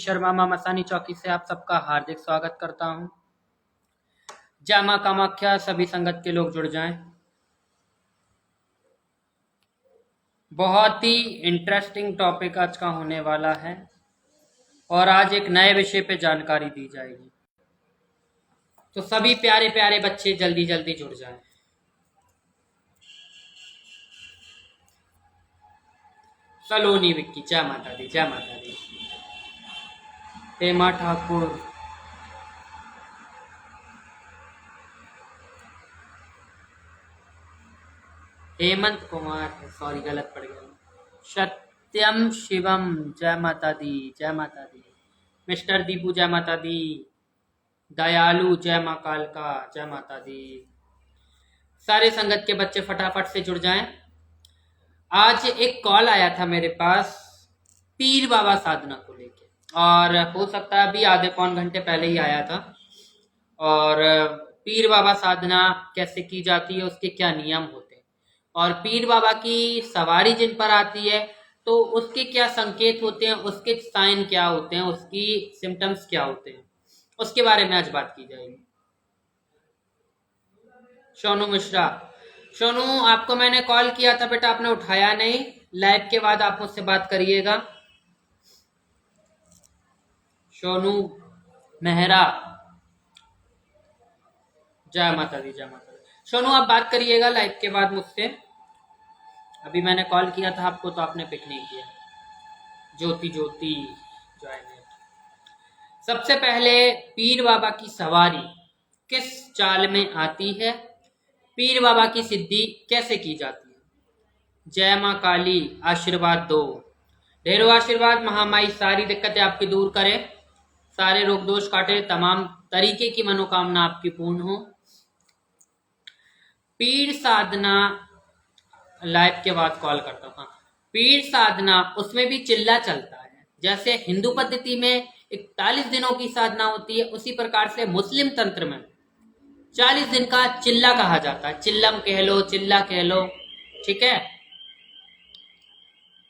शर्मा मां मसानी चौकी से आप सबका हार्दिक स्वागत करता हूं। जय मां कामाख्या, सभी संगत के लोग जुड़ जाएं। बहुत ही इंटरेस्टिंग टॉपिक आज का होने वाला है और आज एक नए विषय पे जानकारी दी जाएगी, तो सभी प्यारे प्यारे बच्चे जल्दी जल्दी जुड़ जाएं। सलोनी विक्की, जय माता दी, जय माता दी। हेमा ठाकुर, हेमंत कुमार, सॉरी गलत पड़ गया। सत्यम शिवम, जय माता दी, जय माता दी। मिस्टर दीपू, जय माता दी। दयालु, जय मां कालका, जय माता दी। सारे संगत के बच्चे फटाफट से जुड़ जाएं। आज एक कॉल आया था मेरे पास पीर बाबा साधना को लेके, और हो सकता है अभी आधे पौन घंटे पहले ही आया था। और पीर बाबा साधना कैसे की जाती है, उसके क्या नियम होते हैं, और पीर बाबा की सवारी जिन पर आती है तो उसके क्या संकेत होते हैं, उसके साइन क्या होते हैं, उसकी सिम्टम्स क्या होते हैं, उसके बारे में आज बात की जाएगी। सोनू मिश्रा, सोनू आपको मैंने कॉल किया था बेटा, आपने उठाया नहीं। लाइव के बाद आप मुझसे बात करिएगा। सोनू मेहरा, जय माता दी, जय माता दी। सोनू आप बात करिएगा लाइव के बाद मुझसे। अभी मैंने कॉल किया था आपको तो आपने पिक नहीं किया। ज्योति ज्योति ज्वाइन है। सबसे पहले पीर बाबा की सवारी किस चाल में आती है, पीर बाबा की सिद्धि कैसे की जाती है। जय मां काली, आशीर्वाद दो, ढेरों आशीर्वाद। महामाई सारी दिक्कतें आपकी दूर करे, सारे रोग दोष काटे, तमाम तरीके की मनोकामना आपकी पूर्ण हो। पीर साधना लाइव के बाद कॉल करता हूँ। पीर साधना उसमें भी चिल्ला चलता है, जैसे हिंदू पद्धति में 41 दिनों की साधना होती है, उसी प्रकार से मुस्लिम तंत्र में 40 दिन का चिल्ला कहा जाता है। चिल्लम कह लो, चिल्ला कह लो, ठीक है।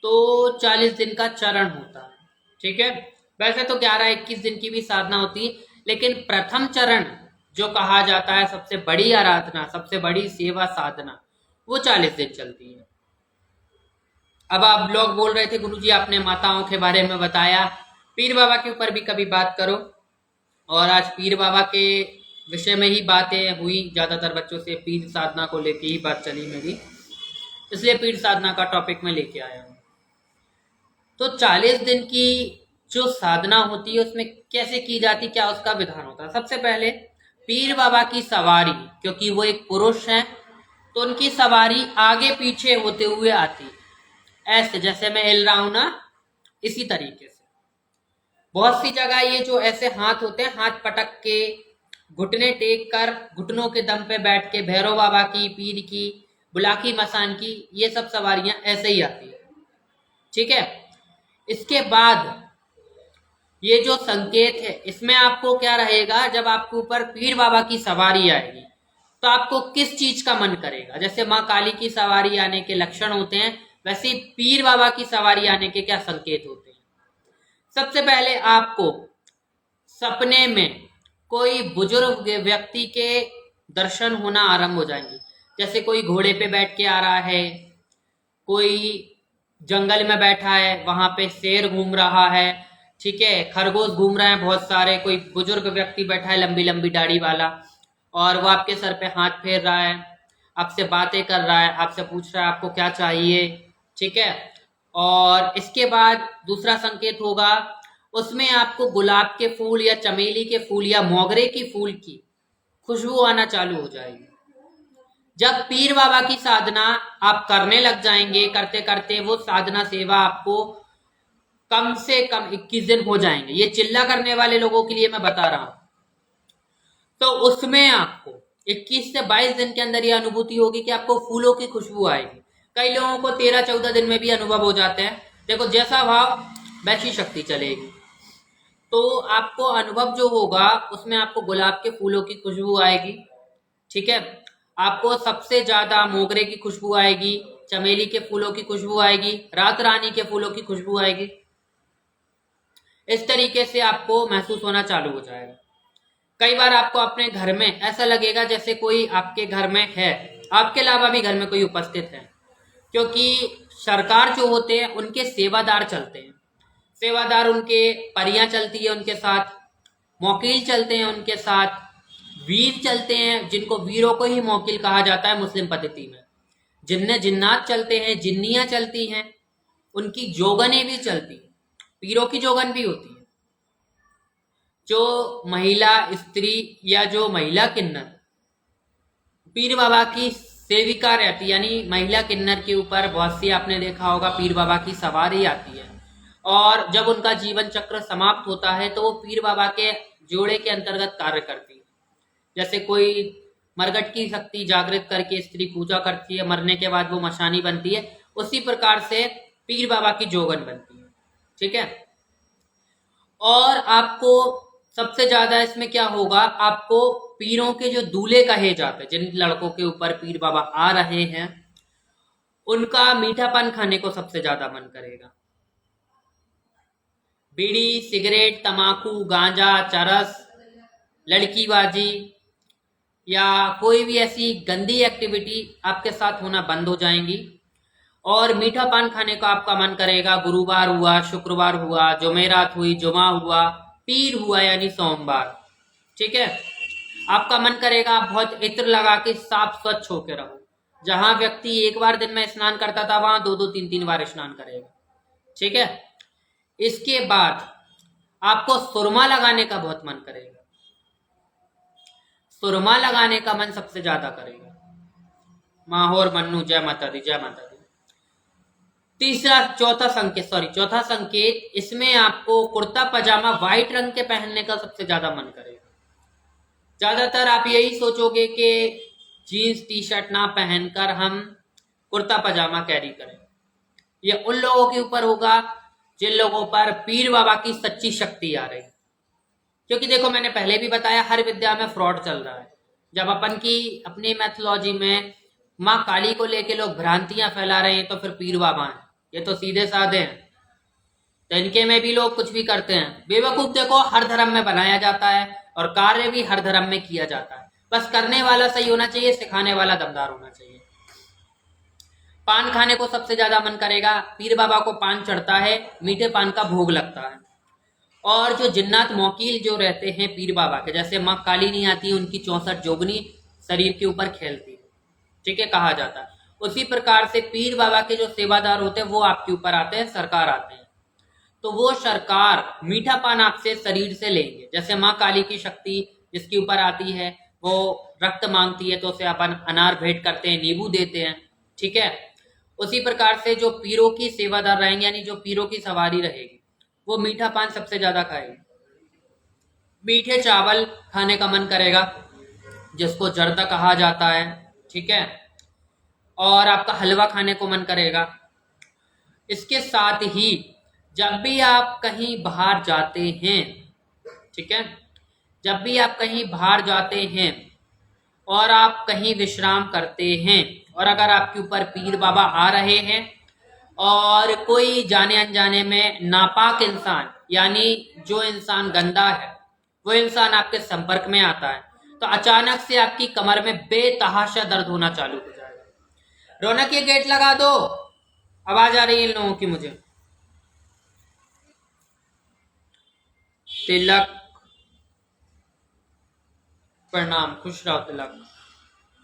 तो 40 दिन का चरण होता है, ठीक है। वैसे तो 11-21 दिन की भी साधना होती है, लेकिन प्रथम चरण जो कहा जाता है, सबसे बड़ी आराधना, सबसे बड़ी सेवा साधना, वो 40 दिन चलती है। अब आप लोग बोल रहे थे गुरुजी आपने माताओं के बारे में बताया, पीर बाबा के ऊपर भी कभी बात करो। और आज पीर बाबा के विषय में ही बातें हुई, ज्यादातर बच्चों से पीर साधना को लेके ही बात चली मेरी, इसलिए पीर साधना का टॉपिक में लेके आया हूँ। तो 40 दिन की जो साधना होती है उसमें कैसे की जाती, क्या उसका विधान होता है। सबसे पहले पीर बाबा की सवारी, क्योंकि वो एक पुरुष हैं तो उनकी सवारी आगे पीछे होते हुए आती है, ऐसे जैसे मैं हिल रहा हूं ना, इसी तरीके से। बहुत सी जगह ये जो ऐसे हाथ होते हैं, हाथ पटक के, घुटने टेक कर, घुटनों के दम पे बैठ के, भैरव बाबा की, पीर की, बुलाकी मसान की, ये सब सवारियां ऐसे ही आती है, ठीक है। इसके बाद ये जो संकेत है, इसमें आपको क्या रहेगा, जब आपके ऊपर पीर बाबा की सवारी आएगी तो आपको किस चीज का मन करेगा। जैसे माँ काली की सवारी आने के लक्षण होते हैं, वैसे ही पीर बाबा की सवारी आने के क्या संकेत होते हैं। सबसे पहले आपको सपने में कोई बुजुर्ग व्यक्ति के दर्शन होना आरंभ हो जाएंगे। जैसे कोई घोड़े पे बैठ के आ रहा है, कोई जंगल में बैठा है, वहां पे शेर घूम रहा है, ठीक है, खरगोश घूम रहे हैं बहुत सारे, कोई बुजुर्ग व्यक्ति बैठा है लंबी लंबी दाढ़ी वाला, और वो आपके सर पे हाथ फेर रहा है, आपसे बातें कर रहा है, आपसे पूछ रहा है आपको क्या चाहिए, ठीक है। और इसके बाद दूसरा संकेत होगा, उसमें आपको गुलाब के फूल या चमेली के फूल या मोगरे की फूल की खुशबू आना चालू हो जाएगी। जब पीर बाबा की साधना आप करने लग जाएंगे, करते करते वो साधना सेवा आपको कम से कम 21 दिन हो जाएंगे, ये चिल्ला करने वाले लोगों के लिए मैं बता रहा हूं। तो उसमें आपको 21 से 22 दिन के अंदर ये अनुभूति होगी कि आपको फूलों की खुशबू आएगी। कई लोगों को 13-14 दिन में भी अनुभव हो जाते हैं। देखो, जैसा भाव वैसी शक्ति चलेगी। तो आपको अनुभव जो होगा उसमें आपको गुलाब के फूलों की खुशबू आएगी, ठीक है। आपको सबसे ज्यादा मोगरे की खुशबू आएगी, चमेली के फूलों की खुशबू आएगी, रात रानी के फूलों की खुशबू आएगी। इस तरीके से आपको महसूस होना चालू हो जाएगा। कई बार आपको अपने घर में ऐसा लगेगा जैसे कोई आपके घर में है, आपके अलावा भी घर में कोई उपस्थित है, क्योंकि सरकार जो होते हैं उनके सेवादार चलते हैं, सेवादार उनके परियां चलती है उनके साथ, मौकील चलते हैं उनके साथ, वीर चलते हैं, जिनको वीरों को ही मौकील कहा जाता है मुस्लिम पद्धति में, जिन्ने जिन्नात चलते हैं, जिन्नियां चलती हैं, उनकी जोगनें भी चलती हैं, पीरों की जोगन भी होती है। जो महिला स्त्री या जो महिला किन्नर पीर बाबा की सेविका रहती है, यानी महिला किन्नर के ऊपर बहुत सी आपने देखा होगा पीर बाबा की सवारी आती है, और जब उनका जीवन चक्र समाप्त होता है तो वो पीर बाबा के जोड़े के अंतर्गत कार्य करती है। जैसे कोई मरगट की शक्ति जागृत करके स्त्री पूजा करती है, मरने के बाद वो मशानी बनती है, उसी प्रकार से पीर बाबा की जोगन बनती है। ठीक है। और आपको सबसे ज्यादा इसमें क्या होगा, आपको पीरों के जो दूल्हे कहे जाते हैं, जिन लड़कों के ऊपर पीर बाबा आ रहे हैं, उनका मीठापन खाने को सबसे ज्यादा मन करेगा। बीड़ी, सिगरेट, तमाकू, गांजा, चरस, लड़कीबाजी या कोई भी ऐसी गंदी एक्टिविटी आपके साथ होना बंद हो जाएंगी, और मीठा पान खाने का आपका मन करेगा। गुरुवार हुआ, शुक्रवार हुआ, जुमेरात हुई, जुमा हुआ, पीर हुआ यानी सोमवार। ठीक है। आपका मन करेगा आप बहुत इत्र लगा के साफ स्वच्छ होकर रहो। जहां व्यक्ति एक बार दिन में स्नान करता था वहां 2-2 3-3 बार स्नान करेगा। ठीक है। इसके बाद आपको सुरमा लगाने का बहुत मन करेगा, सुरमा लगाने का मन सबसे ज्यादा करेगा। माहौर मन्नू, जय माता दी, जय माता दी। चौथा संकेत, इसमें आपको कुर्ता पजामा व्हाइट रंग के पहनने का सबसे ज्यादा मन करेगा। ज्यादातर आप यही सोचोगे कि जीन्स टी शर्ट ना पहनकर हम कुर्ता पजामा कैरी करें। ये उन लोगों के ऊपर होगा जिन लोगों पर पीर बाबा की सच्ची शक्ति आ रही। क्योंकि देखो, मैंने पहले भी बताया, हर विद्या में फ्रॉड चल रहा है। जब अपनी मैथोलॉजी में माँ काली को लेके लोग भ्रांतियां फैला रहे हैं तो फिर पीर बाबा हैं, ये तो सीधे साधे हैं। तो इनके में भी लोग कुछ भी करते हैं। बेवकूफ देखो, हर धर्म में बनाया जाता है और कार्य भी हर धर्म में किया जाता है। बस करने वाला सही होना चाहिए, सिखाने वाला दमदार होना चाहिए। पान खाने को सबसे ज्यादा मन करेगा। पीर बाबा को पान चढ़ता है, मीठे पान का भोग लगता है। और जो जिन्नात मौकील जो रहते हैं पीर बाबा के, जैसे माँ काली नहीं आती, उनकी 64 जोगनी शरीर के ऊपर खेलती है। ठीक है, कहा जाता है। उसी प्रकार से पीर बाबा के जो सेवादार होते हैं वो आपके ऊपर आते हैं, सरकार आते हैं। तो वो सरकार मीठा पान आपसे शरीर से लेंगे। जैसे माँ काली की शक्ति जिसके ऊपर आती है वो रक्त मांगती है तो उसे अपन अनार भेंट करते हैं, नींबू देते हैं। ठीक है। उसी प्रकार से जो पीरों की सेवादार रहेंगे, यानी जो पीरों की सवारी रहेगी, वो मीठा पान सबसे ज्यादा खाएगी। मीठे चावल खाने का मन करेगा, जिसको जर्दा कहा जाता है। ठीक है। और आपका हलवा खाने को मन करेगा। इसके साथ ही जब भी आप कहीं बाहर जाते हैं, ठीक है, जब भी आप कहीं बाहर जाते हैं और आप कहीं विश्राम करते हैं, और अगर आपके ऊपर पीर बाबा आ रहे हैं और कोई जाने अनजाने में नापाक इंसान, यानी जो इंसान गंदा है, वो इंसान आपके संपर्क में आता है, तो अचानक से आपकी कमर में बेतहाशा दर्द होना चालू हो जाएगा। रौनक, ये गेट लगा दो, आवाज आ रही है इन लोगों की मुझे। तिलक, प्रणाम, खुश रहो तिलक।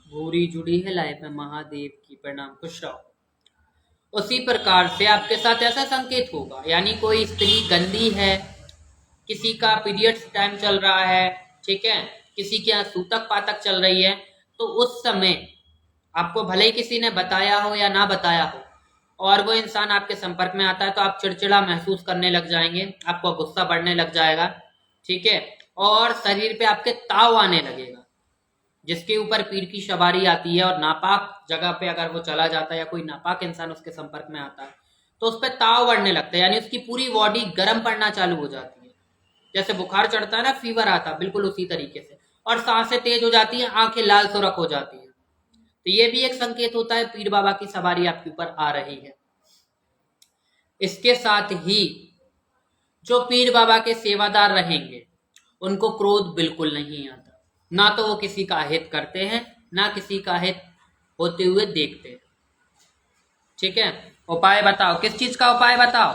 भूरी जुड़ी है लाइफ में महादेव की, प्रणाम, खुश रहो। उसी प्रकार से आपके साथ ऐसा संकेत होगा, यानी कोई स्त्री गंदी है, किसी का पीरियड्स टाइम चल रहा है, ठीक है, किसी के यहाँ सूतक पातक चल रही है, तो उस समय आपको भले ही किसी ने बताया हो या ना बताया हो, और वो इंसान आपके संपर्क में आता है, तो आप चिड़चिड़ा महसूस करने लग जाएंगे, आपको गुस्सा बढ़ने लग जाएगा। ठीक है। और शरीर पे आपके ताव आने लगेगा। जिसके ऊपर पीर की सवारी आती है और नापाक जगह पे अगर वो चला जाता है या कोई नापाक इंसान उसके संपर्क में आता है, तो उस पर ताव बढ़ने लगता है, यानी उसकी पूरी बॉडी गर्म पड़ना चालू हो जाती है। जैसे बुखार चढ़ता है ना, फीवर आता है, बिल्कुल उसी तरीके से। और सांसें तेज हो जाती है, आंखें लाल सुरख हो जाती है। तो ये भी एक संकेत होता है पीर बाबा की सवारी आपके ऊपर आ रही है। इसके साथ ही जो पीर बाबा के सेवादार रहेंगे उनको क्रोध बिल्कुल नहीं आता, ना तो वो किसी का हित करते हैं, ना किसी का हित होते हुए देखते हैं। ठीक है, उपाय बताओ, किस चीज का उपाय बताओ?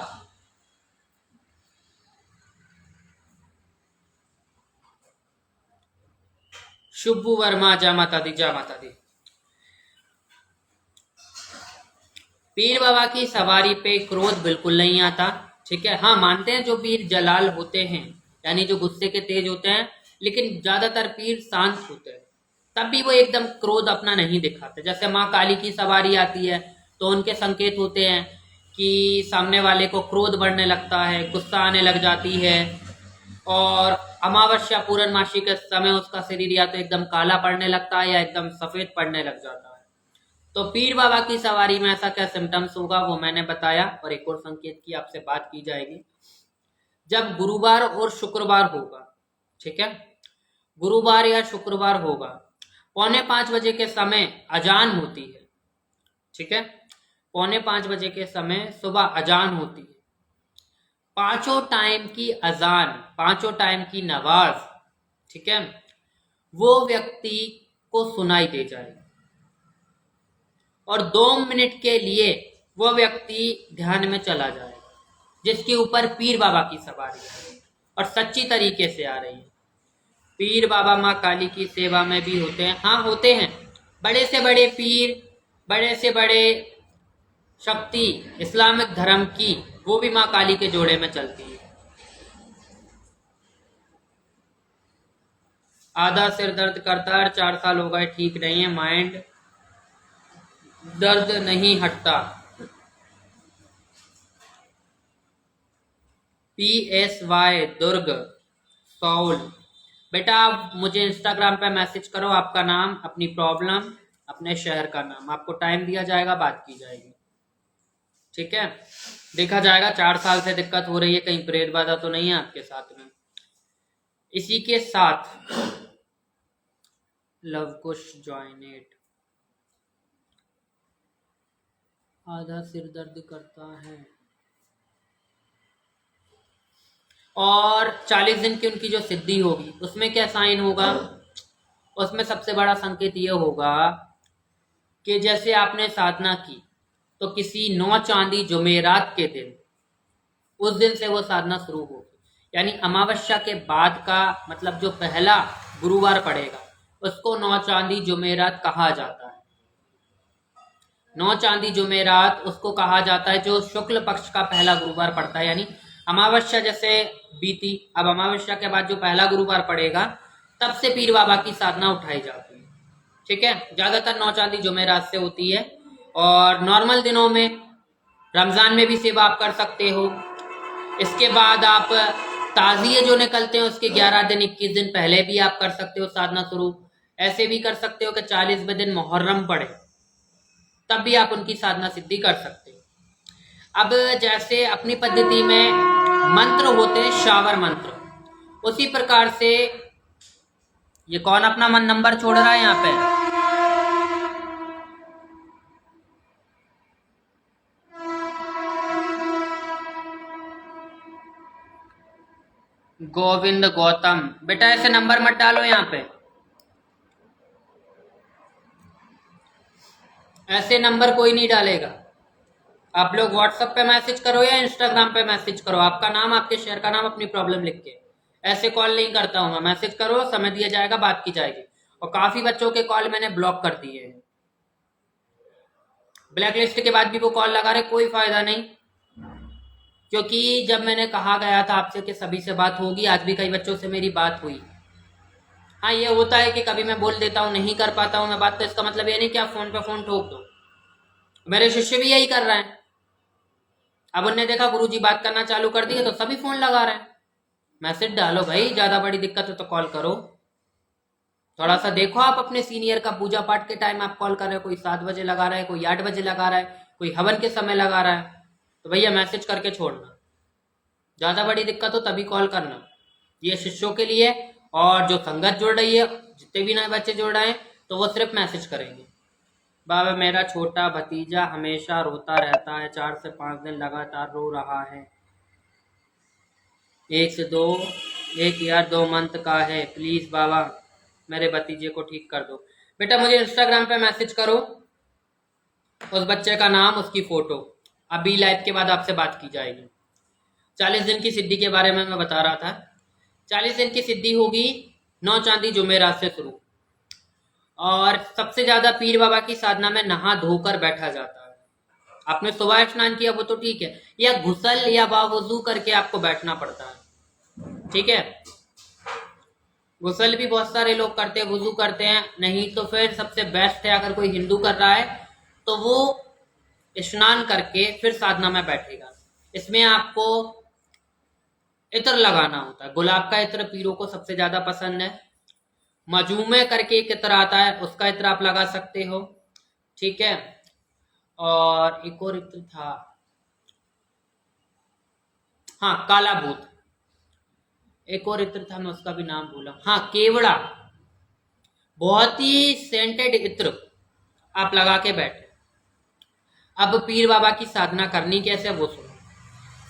शुभू वर्मा, जय माता दी, जय माता दी। पीर बाबा की सवारी पे क्रोध बिल्कुल नहीं आता। ठीक है, हाँ मानते हैं जो पीर जलाल होते हैं, यानी जो गुस्से के तेज होते हैं, लेकिन ज्यादातर पीर शांत होते हैं, तब भी वो एकदम क्रोध अपना नहीं दिखाते। जैसे माँ काली की सवारी आती है तो उनके संकेत होते हैं कि सामने वाले को क्रोध बढ़ने लगता है, गुस्सा आने लग जाती है, और अमावस्या पूर्णमासी के समय उसका शरीर या तो एकदम काला पड़ने लगता है या एकदम सफेद पड़ने लग जाता है। तो पीर बाबा की सवारी में ऐसा क्या सिम्टम्स होगा वो मैंने बताया, और एक और संकेत की आपसे बात की जाएगी। जब गुरुवार और शुक्रवार होगा, ठीक है, गुरुवार या शुक्रवार होगा, 4:45 के समय अजान होती है। ठीक है, 4:45 के समय सुबह अजान होती है। पांचों टाइम की अजान, पांचों टाइम की नमाज, ठीक है, वो व्यक्ति को सुनाई दे जाएगी, और 2 मिनट के लिए वो व्यक्ति ध्यान में चला जाएगा, जिसके ऊपर पीर बाबा की सवारी है और सच्ची तरीके से आ रही है। पीर बाबा माँ काली की सेवा में भी होते हैं, हाँ होते हैं, बड़े से बड़े पीर, बड़े से बड़े शक्ति इस्लामिक धर्म की, वो भी माँ काली के जोड़े में चलती है। आधा सिर दर्द करता है, 4 साल हो गए, ठीक नहीं है, माइंड दर्द नहीं हटता। PSY दुर्ग सौल, बेटा आप मुझे इंस्टाग्राम पे मैसेज करो, आपका नाम, अपनी प्रॉब्लम, अपने शहर का नाम, आपको टाइम दिया जाएगा, बात की जाएगी। ठीक है, देखा जाएगा 4 साल से दिक्कत हो रही है, कहीं प्रेत बाधा तो नहीं है आपके साथ में। इसी के साथ लव कुश जॉइनेट, आधा सिर दर्द करता है, और 40 दिन की उनकी जो सिद्धि होगी उसमें क्या साइन होगा? उसमें सबसे बड़ा संकेत ये होगा कि जैसे आपने साधना की तो किसी 9 चांदी जुमेरात के दिन, उस दिन से वो साधना शुरू होगी, यानी अमावस्या के बाद का मतलब जो पहला गुरुवार पड़ेगा उसको 9 चांदी जुमेरात कहा जाता है। 9 चांदी जुमेरात उसको कहा जाता है जो शुक्ल पक्ष का पहला गुरुवार पड़ता है, यानी अमावस्या जैसे बीती, अब अमावस्या के बाद जो पहला गुरुवार पड़ेगा तब से पीर बाबा की साधना उठाई जाती है। ठीक है, ज्यादातर 9 चांदी जुमेरात से होती है, और नॉर्मल दिनों में रमजान में भी सेवा आप कर सकते हो। इसके बाद आप ताजिए जो निकलते हैं उसके 11 दिन 21 दिन पहले भी आप कर सकते हो साधना शुरू। ऐसे भी कर सकते हो कि 40वें दिन मुहर्रम पड़े तब भी आप उनकी साधना सिद्धि कर सकते हो। अब जैसे अपनी पद्धति में मंत्र होते हैं शावर मंत्र, उसी प्रकार से ये कौन अपना मन नंबर छोड़ रहा है यहाँ पे? गोविंद गौतम, बेटा ऐसे नंबर मत डालो यहाँ पे, ऐसे नंबर कोई नहीं डालेगा। आप लोग व्हाट्सएप पे मैसेज करो या इंस्टाग्राम पे मैसेज करो, आपका नाम, आपके शहर का नाम, अपनी प्रॉब्लम लिख के। ऐसे कॉल नहीं करता हूँ मैं, मैसेज करो, समय दिया जाएगा, बात की जाएगी। और काफी बच्चों के कॉल मैंने ब्लॉक कर दिए हैं, ब्लैक लिस्ट के बाद भी वो कॉल लगा रहे, कोई फायदा नहीं। क्योंकि जब मैंने कहा गया था आपसे कि सभी से बात होगी, आज भी कई बच्चों से मेरी बात हुई। हाँ ये होता है कि कभी मैं बोल देता हूँ, नहीं कर पाता हूँ मैं बात, तो इसका मतलब ये नहीं कि आप फोन पे फोन ठोक दो। मेरे शिष्य भी यही कर रहे हैं। अब उन्होंने देखा गुरुजी बात करना चालू कर दिए तो सभी फोन लगा रहे हैं। मैसेज डालो भाई, ज्यादा बड़ी दिक्कत है तो कॉल करो। थोड़ा सा देखो आप अपने सीनियर का, पूजा पाठ के टाइम आप कॉल कर रहे हो, कोई 7 बजे लगा रहा है, कोई 8 बजे लगा रहा है, कोई हवन के समय लगा रहा है, तो भैया मैसेज करके छोड़ना। ज्यादा बड़ी दिक्कत हो तभी कॉल करना। ये शिष्यों के लिए, और जो संगत जुड़ रही है, जितने भी नए बच्चे जुड़ रहे हैं तो वो सिर्फ मैसेज करेंगे। बाबा मेरा छोटा भतीजा हमेशा रोता रहता है, 4 से 5 दिन लगातार रो रहा है। एक से दो, एक यार 2 मंथ का है, प्लीज बाबा मेरे भतीजे को ठीक कर दो। बेटा मुझे इंस्टाग्राम पे मैसेज करो, उस बच्चे का नाम, उसकी फोटो, अभी लाइव के बाद आपसे बात की जाएगी। 40 दिन की सिद्धि के बारे में मैं बता रहा था। 40 दिन की सिद्धि होगी 9 चांदी जुमेरात से शुरू, और सबसे ज्यादा पीर बाबा की साधना में नहा धोकर बैठा जाता है। आपने सुबह स्नान किया वो तो ठीक है, या घुसल या बावुजू करके आपको बैठना पड़ता है। ठीक है, गुसल भी बहुत सारे लोग करते हैं, वुजू करते हैं, नहीं तो फिर सबसे बेस्ट है अगर कोई हिंदू कर रहा है तो वो स्नान करके फिर साधना में बैठेगा। इसमें आपको इत्र लगाना होता है, गुलाब का इत्र पीरों को सबसे ज्यादा पसंद है। मजूमे करके एक इत्र आता है, उसका इत्र आप लगा सकते हो। ठीक है, और एक और इत्र था, हाँ काला भूत, एक और इत्र था मैं उसका भी नाम भूला, हाँ केवड़ा, बहुत ही सेंटेड इत्र आप लगा के बैठे। अब पीर बाबा की साधना करनी कैसे वो सुनो।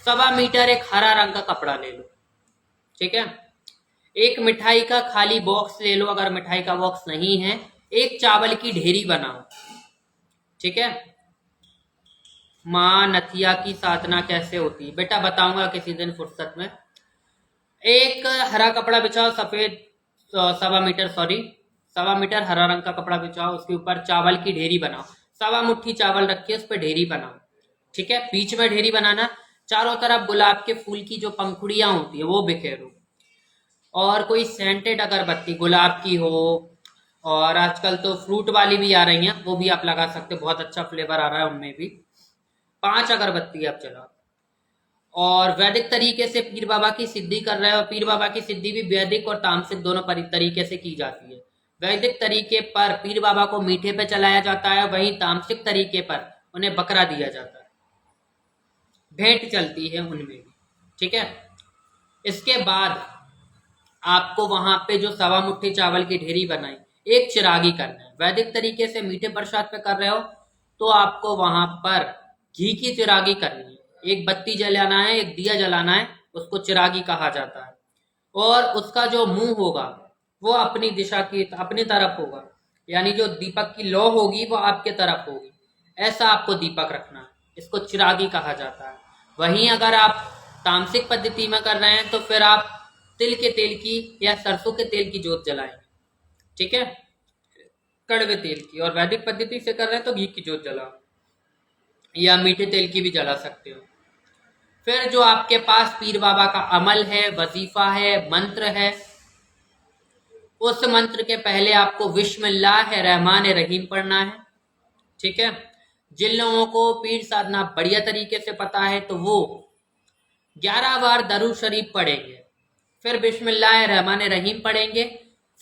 1.25 मीटर एक हरा रंग का कपड़ा ले लो, ठीक है। एक मिठाई का खाली बॉक्स ले लो, अगर मिठाई का बॉक्स नहीं है, एक चावल की ढेरी बनाओ, ठीक है। माँ नथिया की साधना कैसे होती है बेटा बताऊंगा किसी दिन फुर्सत में। एक हरा कपड़ा बिछाओ, सफेद 1.25 मीटर, सॉरी 1.25 मीटर हरा रंग का कपड़ा बिछाओ, उसके ऊपर चावल की ढेरी बनाओ, 1.25 मुट्ठी चावल रखिए, उस पर ढेरी बनाओ, ठीक है। बीच में ढेरी बनाना, चारों तरफ गुलाब के फूल की जो पंखुड़ियां होती है वो बिखेरो, और कोई सेंटेड अगरबत्ती गुलाब की हो, और आजकल तो फ्रूट वाली भी आ रही हैं, वो भी आप लगा सकते हो, बहुत अच्छा फ्लेवर आ रहा है उनमें भी। 5 अगरबत्ती आप जलाओ, और वैदिक तरीके से पीर बाबा की सिद्धि कर रहे हो। पीर बाबा की सिद्धि भी वैदिक और तामसिक दोनों तरीके से की जाती है। वैदिक तरीके पर पीर बाबा को मीठे पे चलाया जाता है, वहीं तामसिक तरीके पर उन्हें बकरा दिया जाता है, भेंट चलती है उनमें भी, ठीक है। इसके बाद आपको वहां पे जो 1.25 मुट्ठी चावल की ढेरी बनाई, एक चिरागी करना है। वैदिक तरीके से मीठे प्रसाद पे कर रहे हो तो आपको वहां पर घी की चिरागी करनी है, एक बत्ती जलाना है, एक दिया जलाना है, उसको चिरागी कहा जाता है। और उसका जो मुंह होगा वो अपनी दिशा की अपनी तरफ होगा, यानी जो दीपक की लौ होगी वो आपके तरफ होगी, ऐसा आपको दीपक रखना है, इसको चिरागी कहा जाता है। वहीं अगर आप तामसिक पद्धति में कर रहे हैं तो फिर आप तिल के तेल की या सरसों के तेल की जोत जलाएंगे, ठीक है, कड़वे तेल की। और वैदिक पद्धति से कर रहे हैं तो घी की जोत जलाओ, या मीठे तेल की भी जला सकते हो। फिर जो आपके पास पीर बाबा का अमल है, वजीफा है, मंत्र है, उस मंत्र के पहले आपको बिस्मिल्लाह रहमान रहीम पढ़ना है, ठीक है। जिन लोगों को पीर साधना बढ़िया तरीके से पता है तो वो 11 बार दरूद शरीफ पढ़ेंगे, फिर बिस्मिल्लाह रहमान रहीम पढ़ेंगे,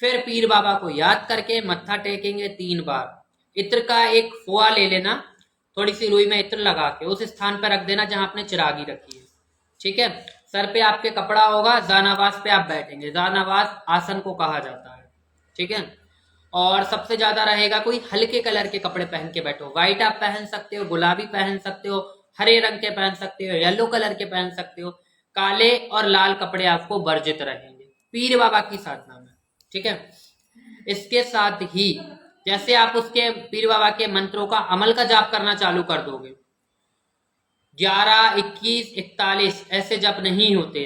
फिर पीर बाबा को याद करके मत्था टेकेंगे 3 बार। इत्र का एक फुआ ले लेना, थोड़ी सी रुई में इत्र लगा के उस स्थान पर रख देना जहां आपने चिरागी रखी है, ठीक है। सर पे आपके कपड़ा होगा, जानावास पे आप बैठेंगे, जानावास आसन को कहा जाता है, ठीक है। और सबसे ज्यादा रहेगा कोई हल्के कलर के कपड़े पहन के बैठो, व्हाइट आप पहन सकते हो, गुलाबी पहन सकते हो, हरे रंग के पहन सकते हो, येलो कलर के पहन सकते हो, काले और लाल कपड़े आपको वर्जित रहेंगे पीर बाबा की साधना में, ठीक है। इसके साथ ही जैसे आप उसके पीर बाबा के मंत्रों का अमल का जाप करना चालू कर दोगे, 11, 21, 41 ऐसे जप नहीं होते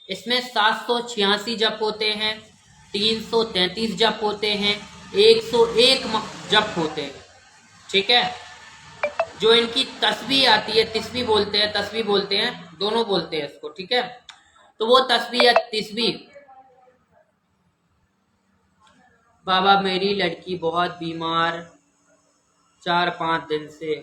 इसमें 786 जप होते हैं, 333 जप होते हैं, 101 जप होते हैं, ठीक है। जो इनकी तस्बीह आती है, तिस्बी बोलते हैं, तस्बीह बोलते हैं, दोनों बोलते हैं इसको, ठीक है। तो वो तस्बीह या तिस्बीह, बाबा मेरी लड़की बहुत बीमार 4-5 दिन से,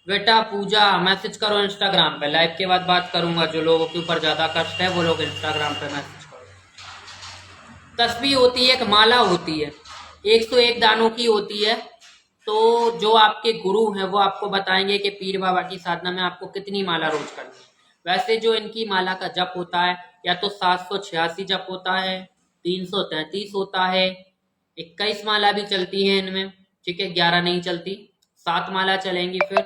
बेटा पूजा मैसेज करो इंस्टाग्राम पे, लाइव के बाद बात करूंगा। जो लोगों के ऊपर ज्यादा कष्ट है वो लोग इंस्टाग्राम पे मैसेज करो। तस्बीह होती है, एक माला होती है, 101 दानों की होती है। तो जो आपके गुरु हैं वो आपको बताएंगे कि पीर बाबा की साधना में आपको कितनी माला रोज करनी है। वैसे जो इनकी माला का जप होता है, या तो 786 जप होता है, 333 होता है, 21 माला भी चलती है इनमें, ठीक है, 11 नहीं चलती, 7 माला चलेंगी, फिर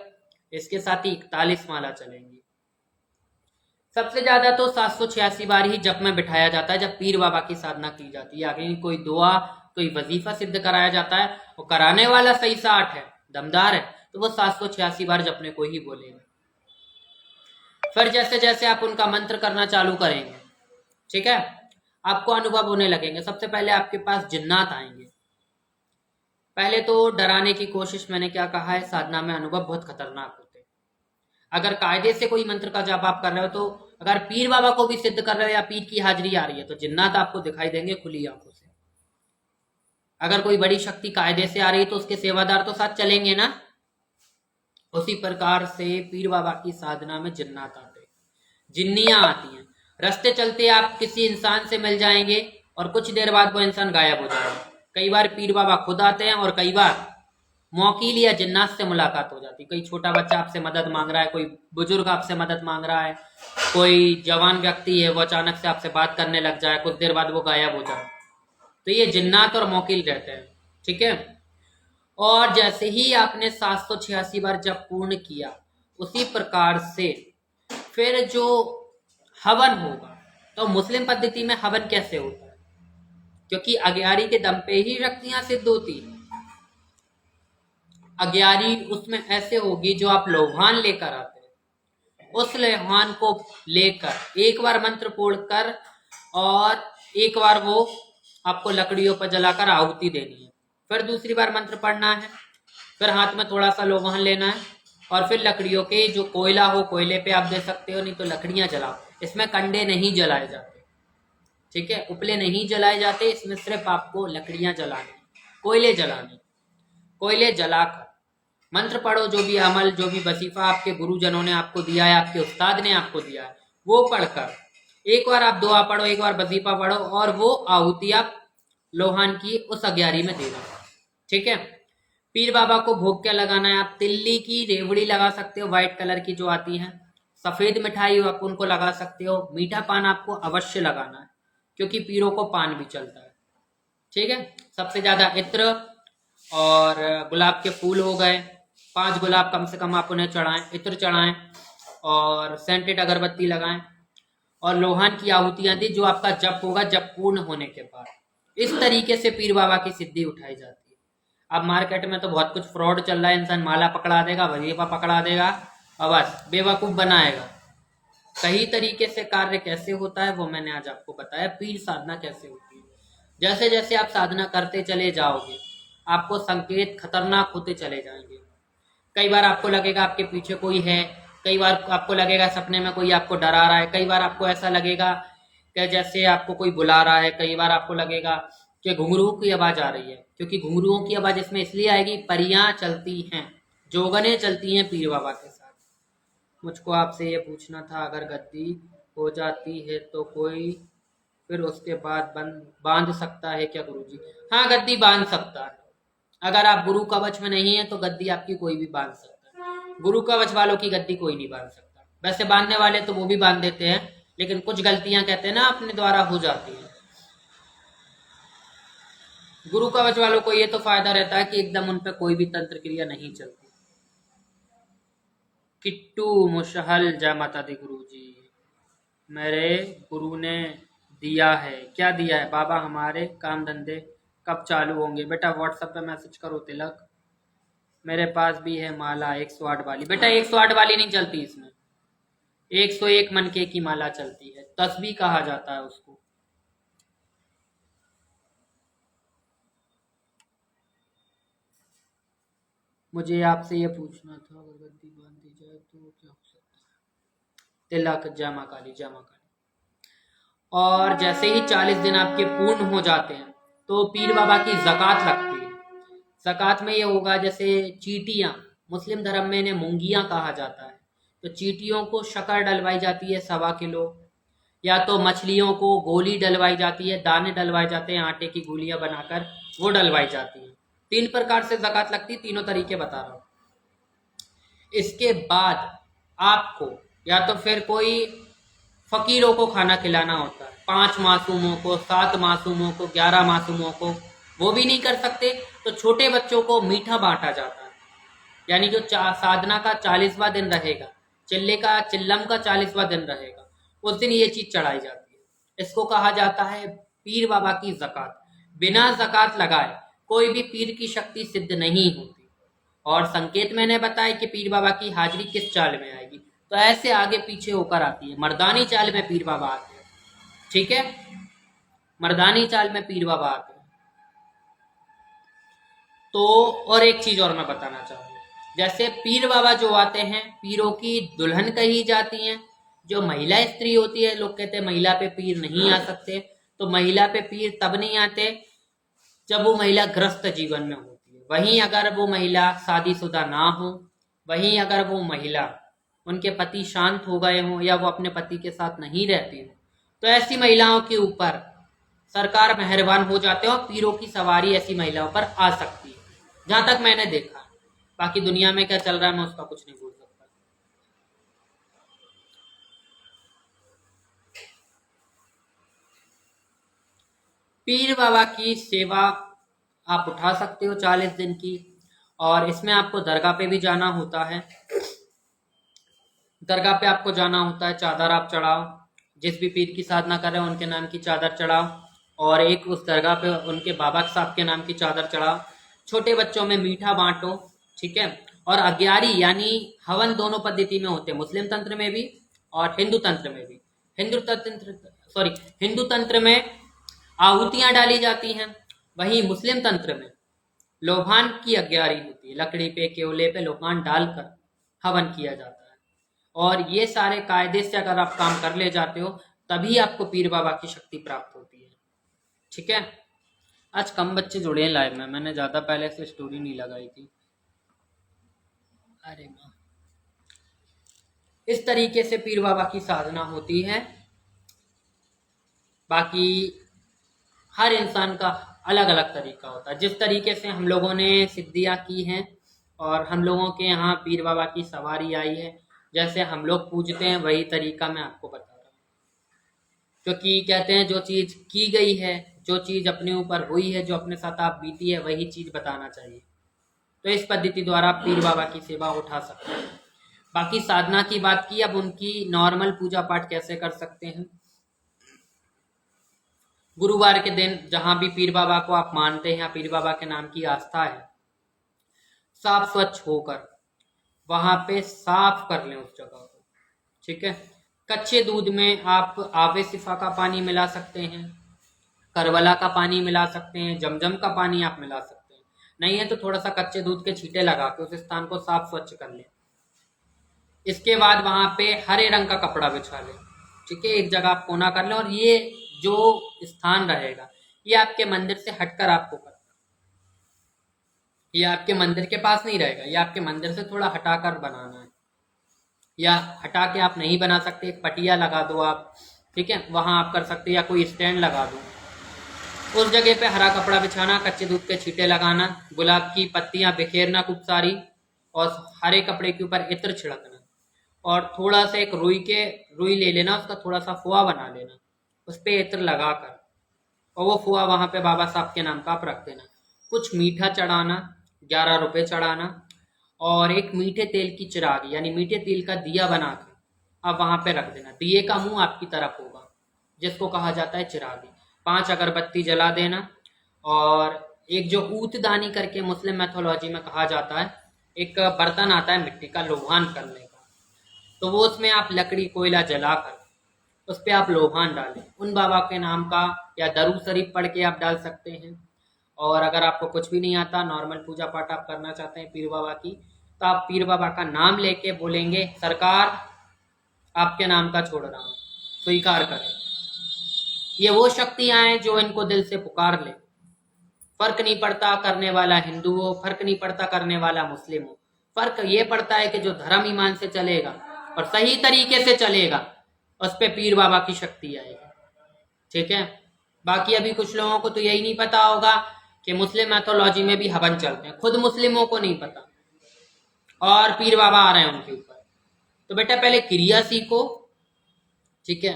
इसके साथ ही 41 माला चलेंगी। सबसे ज्यादा तो 786 बार ही जप में बिठाया जाता है जब पीर बाबा की साधना की जाती है। आगे कोई दुआ कोई वजीफा सिद्ध कराया जाता है और कराने वाला सही साठ है, दमदार है, तो वो 786 बार जपने को ही बोलेगा। फिर जैसे जैसे आप उनका मंत्र करना चालू करेंगे, ठीक है, आपको अनुभव होने लगेंगे। सबसे पहले आपके पास जिन्नात आएंगे। पहले तो डराने की कोशिश, मैंने क्या कहा है, साधना में अनुभव बहुत खतरनाक होते हैं। अगर कायदे से कोई मंत्र का जाप आप कर रहे हो, तो अगर पीर बाबा को भी सिद्ध कर रहे हो या पीर की हाजिरी आ रही है, तो जिन्नात आपको दिखाई देंगे खुली आंखों से। अगर कोई बड़ी शक्ति कायदे से आ रही है तो उसके सेवादार तो साथ चलेंगे ना। उसी प्रकार से पीर बाबा की साधना में जिन्नात आते हैं, जिन्नियां आती हैं। रास्ते चलते आप किसी इंसान से मिल जाएंगे और कुछ देर बाद वो इंसान गायब हो जाएगा। कई बार पीर बाबा खुद आते हैं और कई बार मौकील या जिन्नात से मुलाकात हो जाती है। कोई छोटा बच्चा आपसे मदद मांग रहा है, कोई बुजुर्ग आपसे मदद मांग रहा है, कोई जवान व्यक्ति है वो अचानक से आपसे बात करने लग जाए, कुछ देर बाद वो गायब हो जाए, तो ये जिन्नात और मौकील रहते हैं, ठीक है। और जैसे ही आपने 786 बार जब पूर्ण किया, उसी प्रकार से फिर जो हवन होगा, तो मुस्लिम पद्धति में हवन कैसे होता है, क्योंकि अग्यारी के दम पे ही शक्तियां सिद्ध होती है। अग्यारी उसमें ऐसे होगी जो आप लोहान लेकर आते हैं, उस लोहान को लेकर एक बार मंत्र पढ़कर और एक बार वो आपको लकड़ियों पर जलाकर आहुति देनी है। फिर दूसरी बार मंत्र पढ़ना है, फिर हाथ में थोड़ा सा लोहान लेना है और फिर लकड़ियों के, जो कोयला हो कोयले पे आप दे सकते हो, नहीं तो लकड़ियां जलाओ। इसमें कंडे नहीं जलाए जाते, ठीक है, उपले नहीं जलाए जाते, इसमें सिर्फ आपको लकड़ियां जलानी, कोयले जलाने। कोयले जलाकर मंत्र पढ़ो, जो भी अमल, जो भी वजीफा आपके गुरुजनों ने आपको दिया है, आपके उस्ताद ने आपको दिया है, वो पढ़कर एक बार आप दुआ पढ़ो, एक बार वजीफा पढ़ो और वो आहुति आप लोहान की उस अग्यारी में दे दो, ठीक है। पीर बाबा को भोग क्या लगाना है, आप तिल्ली की रेवड़ी लगा सकते हो, व्हाइट कलर की जो आती है, सफेद मिठाई आप उनको लगा सकते हो। मीठा पान आपको अवश्य लगाना है, क्योंकि पीरों को पान भी चलता है, ठीक है। सबसे ज्यादा इत्र और गुलाब के फूल हो गए, 5 गुलाब कम से कम आप उन्हें चढ़ाएं, इत्र चढ़ाएं और सेंटेड अगरबत्ती लगाएं और लोहान की आहुतियां दी, जो आपका जप होगा जब पूर्ण होने के बाद। इस तरीके से पीर बाबा की सिद्धि उठाई जाती है। अब मार्केट में तो बहुत कुछ फ्रॉड चल रहा है, इंसान माला पकड़ा देगा, वजीफा पकड़ा देगा और बस बेवकूफ बनाएगा। सही तरीके से कार्य कैसे होता है वो मैंने आज आपको बताया, पीर साधना कैसे होती है। जैसे जैसे आप साधना करते चले जाओगे, आपको संकेत खतरनाक होते चले जाएंगे। कई बार आपको लगेगा आपके पीछे कोई है, कई बार आपको लगेगा सपने में कोई आपको डरा रहा है, कई बार आपको ऐसा लगेगा कि जैसे आपको कोई बुला रहा है, कई बार आपको लगेगा कि घुंघरुओं की आवाज आ रही है, क्योंकि घुंघरुओं की आवाज इसमें इसलिए आएगी, परियां चलती हैं, जोगने चलती हैं पीर बाबा के साथ। मुझको आपसे ये पूछना था, अगर गद्दी हो जाती है तो कोई फिर उसके बाद बांध सकता है क्या गुरुजी? हाँ, गद्दी बांध सकता है। अगर आप गुरु कवच में नहीं है तो गद्दी आपकी कोई भी बांध सकता है। गुरु कवच वालों की गद्दी कोई नहीं बांध सकता। वैसे बांधने वाले तो वो भी बांध देते हैं, लेकिन कुछ गलतियां कहते हैं ना अपने द्वारा हो जाती है। गुरु कवच वालों को ये तो फायदा रहता है कि एकदम उन पर कोई भी तंत्र क्रिया नहीं चलती। किट्टू मुशहल, जय माता दी गुरुजी। मेरे गुरु ने दिया है, क्या दिया है बाबा? हमारे काम धंधे कब चालू होंगे? बेटा व्हाट्सएप पे मैसेज करो तिलक। मेरे पास भी है माला 108 वाली। बेटा 108 वाली नहीं चलती, इसमें 101 मनके की माला चलती है, तस्बीह कहा जाता है उसको। मुझे आपसे ये पूछना था, अगर गद्दी बांध दी जाए तो क्या हो सकता है? तिलक, जय मां काली, जय मां काली। और जैसे ही 40 दिन आपके पूर्ण हो जाते हैं तो पीर बाबा की ज़कात लगती है। ज़कात में ये होगा, जैसे चींटियाँ, मुस्लिम धर्म में इन्हें मूंगियाँ कहा जाता है, तो चींटियों को शक्कर डलवाई जाती है 1.25 किलो, या तो मछलियों को गोली डलवाई जाती है, दाने डलवाए जाते हैं आटे की गोलियां बनाकर, वो डलवाई जाती है। 3 प्रकार से ज़कात लगती है, तीनों तरीके बता रहा हूँ। इसके बाद आपको या तो फिर कोई फकीरों को खाना खिलाना होता है, 5 मासूमों को, 7 मासूमों को, 11 मासूमों को, वो भी नहीं कर सकते तो छोटे बच्चों को मीठा बांटा जाता है। यानी जो साधना का 40वां दिन रहेगा, चिल्ले का चिल्लम का 40वां दिन रहेगा, उस दिन ये चीज चढ़ाई जाती है। इसको कहा जाता है पीर बाबा की ज़कात। बिना ज़कात लगाए कोई भी पीर की शक्ति सिद्ध नहीं होती। और संकेत मैंने बताया कि पीर बाबा की हाजिरी किस चाल में आएगी, तो ऐसे आगे पीछे होकर आती है। मर्दानी चाल में पीर बाबा आते हैं, ठीक है, मर्दानी चाल में पीर बाबा आते हैं। तो और एक चीज और मैं बताना चाहूंगा, जैसे पीर बाबा जो आते हैं, पीरों की दुल्हन कही जाती हैं। जो महिला स्त्री होती है, लोग कहते हैं महिला पे पीर नहीं आ सकते, तो महिला पे पीर तब नहीं आते जब वो महिला ग्रस्त जीवन में होती है। वहीं अगर वो महिला शादीशुदा ना हो, वहीं अगर वो महिला, उनके पति शांत हो गए हों या वो अपने पति के साथ नहीं रहती हो, तो ऐसी महिलाओं के ऊपर सरकार मेहरबान हो जाते हैं और पीरों की सवारी ऐसी महिलाओं पर आ सकती है, जहां तक मैंने देखा। बाकी दुनिया में क्या चल रहा है मैं उसका कुछ नहीं बोल सकता। पीर बाबा की सेवा आप उठा सकते हो 40 दिन की, और इसमें आपको दरगाह पे भी जाना होता है। दरगाह पे आपको जाना होता है, चादर आप चढ़ाओ, जिस भी पीर की साधना कर रहे हो उनके नाम की चादर चढ़ाओ, और एक उस दरगाह पे उनके बाबा साहब के नाम की चादर चढ़ाओ। छोटे बच्चों में मीठा बांटो, ठीक है। और अग्यारी यानी हवन दोनों पद्धति में होते हैं, मुस्लिम तंत्र में भी और हिंदू तंत्र में भी। हिंदू तंत्र में आहुतियां डाली जाती हैं, वहीं मुस्लिम तंत्र में लोहान की अग्यारी होती है, लकड़ी पे केवले पे लोहान डालकर हवन किया जाता है। और ये सारे कायदे से अगर आप काम कर ले जाते हो तभी आपको पीर बाबा की शक्ति प्राप्त होती है, ठीक है। आज कम बच्चे जुड़े हैं लाइव में, मैंने ज्यादा पहले से स्टोरी नहीं लगाई थी। अरे माँ, इस तरीके से पीर बाबा की साधना होती है। बाकी हर इंसान का अलग अलग तरीका होता है। जिस तरीके से हम लोगों ने सिद्धियां की हैं और हम लोगों के यहाँ पीर बाबा की सवारी आई है, जैसे हम लोग पूजते हैं वही तरीका मैं आपको बता रहा हूँ। क्योंकि कहते हैं जो चीज की गई है, जो चीज अपने ऊपर हुई है, जो अपने साथ आप बीती है, वही चीज बताना चाहिए। तो इस पद्धति द्वारा आप पीर बाबा की सेवा उठा सकते हैं। बाकी साधना की बात की, अब उनकी नॉर्मल पूजा पाठ कैसे कर सकते हैं। गुरुवार के दिन जहां भी पीर बाबा को आप मानते हैं या पीर बाबा के नाम की आस्था है, साफ स्वच्छ होकर वहां पे साफ कर लें उस जगह को, ठीक है। कच्चे दूध में आप आवे सिफा का पानी मिला सकते हैं, करबला का पानी मिला सकते हैं, जमजम का पानी आप मिला सकते हैं। नहीं है तो थोड़ा सा कच्चे दूध के छींटे लगा के उस स्थान को साफ स्वच्छ कर लें। इसके बाद वहां पे हरे रंग का कपड़ा बिछा लें, ठीक है। एक जगह आप कोना कर लें, और ये जो स्थान रहेगा ये आपके मंदिर से हटकर आपको करना, ये आपके मंदिर के पास नहीं रहेगा, ये आपके मंदिर से थोड़ा हटाकर बनाना है। या हटा के आप नहीं बना सकते, एक पटिया लगा दो आप, ठीक है, वहां आप कर सकते, या कोई स्टैंड लगा दो। उस जगह पे हरा कपड़ा बिछाना, कच्चे दूध के छींटे लगाना, गुलाब की पत्तियां बिखेरना खूब सारी, और हरे कपड़े के ऊपर इत्र छिड़कना, और थोड़ा सा एक रुई ले लेना, उसका थोड़ा सा फुआ बना लेना, उस पर इत्र लगाकर, और वो फुआ वहां पे बाबा साहब के नाम का आप रख देना। कुछ मीठा चढ़ाना, 11 रुपए चढ़ाना, और एक मीठे तेल की चिराग यानी मीठे तेल का दिया बना के आप वहां पे रख देना। दिए का मुंह आपकी तरफ होगा, जिसको कहा जाता है चिरागी। 5 अगरबत्ती जला देना, और एक जो ऊतदानी करके मुस्लिम मैथोलॉजी में कहा जाता है, एक बर्तन आता है मिट्टी का लोहान करने का, तो वो उसमें आप लकड़ी कोयला जलाकर उस पर आप लोहान डालें, उन बाबा के नाम का, या दरूद शरीफ पढ़ के आप डाल सकते हैं। और अगर आपको कुछ भी नहीं आता, नॉर्मल पूजा पाठ आप करना चाहते हैं पीर बाबा की, तो आप पीर बाबा का नाम लेके बोलेंगे, सरकार आपके नाम का छोड़ रहा हूँ, स्वीकार करें। ये वो शक्तियां हैं जो इनको दिल से पुकार ले। फर्क नहीं पड़ता करने वाला हिंदू हो, फर्क नहीं पड़ता करने वाला मुस्लिम हो, फर्क ये पड़ता है कि जो धर्म ईमान से चलेगा और सही तरीके से चलेगा, उस पे पीर बाबा की शक्ति आएगी, ठीक है। बाकी अभी कुछ लोगों को तो यही नहीं पता होगा कि मुस्लिम मैथोलॉजी में भी हवन चलते हैं, खुद मुस्लिमों को नहीं पता, और पीर बाबा आ रहे हैं उनके ऊपर। तो बेटा पहले क्रिया सीखो, ठीक है,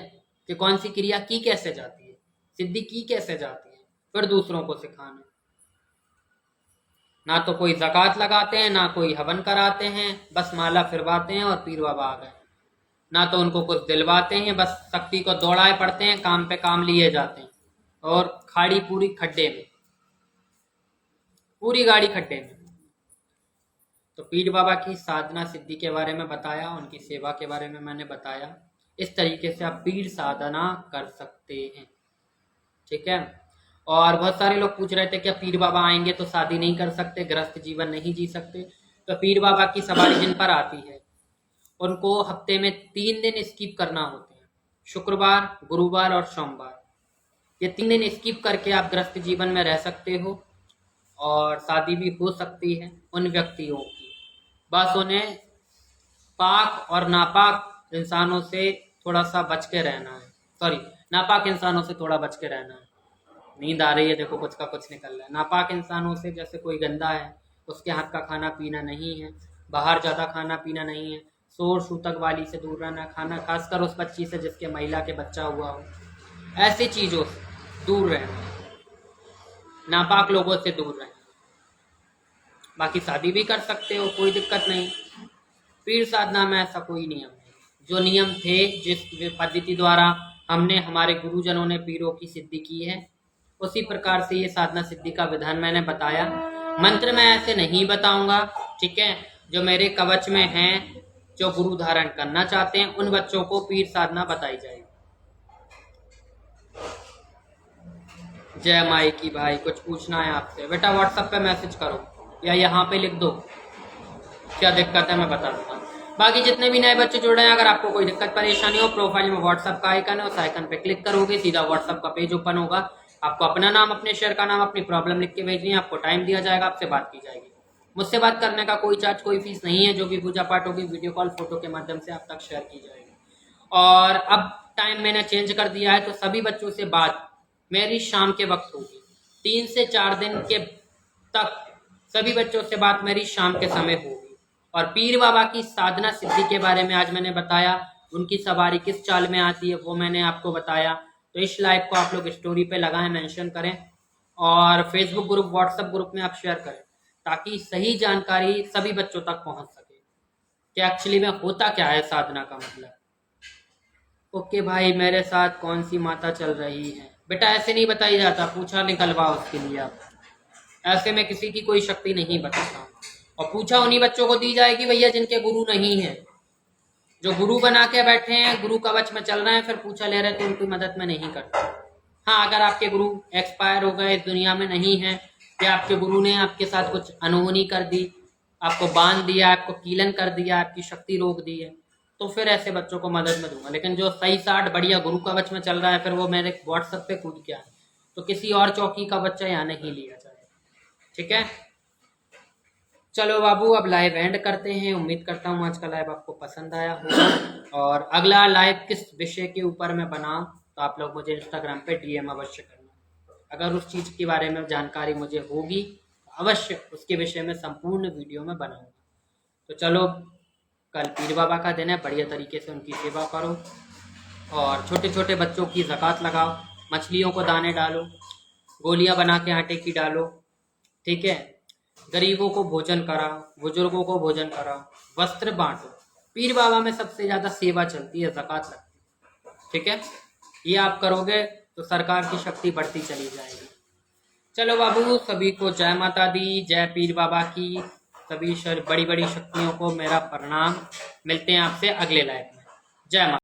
कि कौन सी क्रिया की कैसे जाती है, सिद्धि की कैसे जाती है, फिर दूसरों को सिखाना। ना तो कोई ज़कात लगाते हैं, ना कोई हवन कराते हैं, बस माला फिरवाते हैं और पीर बाबा आ गए। ना तो उनको कुछ दिलवाते हैं, बस शक्ति को दौड़ाए पड़ते हैं, काम पे काम लिए जाते हैं, और खाड़ी पूरी खड्डे में, पूरी गाड़ी खड्डे में। तो पीर बाबा की साधना सिद्धि के बारे में बताया, उनकी सेवा के बारे में मैंने बताया। इस तरीके से आप पीर साधना कर सकते हैं, ठीक है। और बहुत सारे लोग पूछ रहे थे क्या पीर बाबा आएंगे तो शादी नहीं कर सकते, गृहस्थ जीवन नहीं जी सकते? तो पीर बाबा की सवारी जिन पर आती है उनको हफ्ते में 3 दिन स्किप करना होते हैं, शुक्रवार, गुरुवार और सोमवार। ये 3 दिन स्किप करके आप गृहस्थ जीवन में रह सकते हो और शादी भी हो सकती है उन व्यक्तियों की। बस उन्हें पाक और नापाक इंसानों से थोड़ा सा बच के रहना है, सॉरी, नापाक इंसानों से थोड़ा बच के रहना है। नींद आ रही है, देखो कुछ का कुछ निकल रहा है। नापाक इंसानों से, जैसे कोई गंदा है, उसके हाथ का खाना पीना नहीं है, बाहर ज़्यादा खाना पीना नहीं है, शोर शूतक वाली से दूर रहना, खाना खासकर उस बच्ची से जिसके महिला के बच्चा हुआ हो, ऐसी चीज़ों से दूर रहना, नापाक लोगों से दूर रहना। बाकी शादी भी कर सकते हो, कोई दिक्कत नहीं। पीर साधना में ऐसा कोई नियम नहीं। जो नियम थे, जिस पद्धति द्वारा हमने, हमारे गुरुजनों ने पीरों की सिद्धि की है, उसी प्रकार से ये साधना सिद्धि का विधान मैंने बताया। मंत्र मैं ऐसे नहीं बताऊंगा, ठीक है। जो मेरे कवच में हैं, जो गुरु धारण करना चाहते हैं, उन बच्चों को पीर साधना बताई जाएगी। जय माई की। भाई कुछ पूछना है आपसे? बेटा व्हाट्सएप पे मैसेज करो या यहाँ पे लिख दो, क्या दिक्कत है मैं बता दूंगा। बाकी जितने भी नए बच्चे जुड़ रहे हैं, अगर आपको कोई दिक्कत परेशानी हो, प्रोफाइल में व्हाट्सएप का आइकन है, उस आइकन पे क्लिक करोगे, सीधा व्हाट्सएप का पेज ओपन होगा। आपको अपना नाम, अपने शहर का नाम, अपनी प्रॉब्लम लिख के भेजनी है, आपको टाइम दिया जाएगा, आपसे बात की जाएगी। मुझसे बात करने का कोई चार्ज, कोई फीस नहीं है। जो भी पूजा पाठ होगी वीडियो कॉल, फोटो के माध्यम से आप तक शेयर की जाएगी। और अब टाइम मैंने चेंज कर दिया है, तो सभी बच्चों से बात मेरी शाम के वक्त होगी। 3 से 4 दिन के तक सभी बच्चों से बात मेरी शाम के समय होगी। और पीर बाबा की साधना सिद्धि के बारे में आज मैंने बताया, उनकी सवारी किस चाल में आती है वो मैंने आपको बताया। तो इस लाइव को आप लोग स्टोरी पे लगाएं, मेंशन करें, और फेसबुक ग्रुप, व्हाट्सएप ग्रुप में आप शेयर करें, ताकि सही जानकारी सभी बच्चों तक पहुंच सके कि एक्चुअली में होता क्या है साधना का मतलब। ओके भाई, मेरे साथ कौन सी माता चल रही है? बेटा ऐसे नहीं बताई जाता, पूछा निकलवा उसके लिए आप। ऐसे में किसी की कोई शक्ति नहीं बताता। और पूछा उन्हीं बच्चों को दी जाएगी भैया जिनके गुरु नहीं है। जो गुरु बना के बैठे हैं, गुरु कवच में चल रहे हैं, फिर पूछा ले रहे तो उनकी मदद में नहीं करते। हाँ, अगर आपके गुरु एक्सपायर हो गए, इस दुनिया में नहीं है, या आपके गुरु ने आपके साथ कुछ अनहोनी कर दी, आपको बांध दिया, आपको कीलन कर दिया, आपकी शक्ति रोक दी है, तो फिर ऐसे बच्चों को मदद में दूंगा। लेकिन जो सही साठ बढ़िया गुरु कवच में चल रहा है, फिर वो मेरे व्हाट्सएप पे कूद के आए, तो किसी और चौकी का बच्चा यहाँ नहीं लिया जाए, ठीक है। चलो बाबू, अब लाइव एंड करते हैं। उम्मीद करता हूँ आज का लाइव आपको पसंद आया होगा। और अगला लाइव किस विषय के ऊपर मैं बनाऊं, तो आप लोग मुझे इंस्टाग्राम पे डीएम अवश्य करना। अगर उस चीज़ के बारे में जानकारी मुझे होगी तो अवश्य उसके विषय में संपूर्ण वीडियो में बनाऊंगा। तो चलो, कल पीर बाबा का दिन है, बढ़िया तरीके से उनकी सेवा करो, और छोटे छोटे बच्चों की ज़कात लगाओ, मछलियों को दाने डालो, गोलियां बना के आटे की डालो, ठीक है। गरीबों को भोजन कराओ, बुजुर्गों को भोजन कराओ, वस्त्र बांटो। पीर बाबा में सबसे ज्यादा सेवा चलती है, ज़कात लगती है, ठीक है। ये आप करोगे तो सरकार की शक्ति बढ़ती चली जाएगी। चलो बाबू, सभी को जय माता दी, जय पीर बाबा की। सभी बड़ी बड़ी शक्तियों को मेरा प्रणाम। मिलते हैं आपसे अगले लाइव में। जय माता।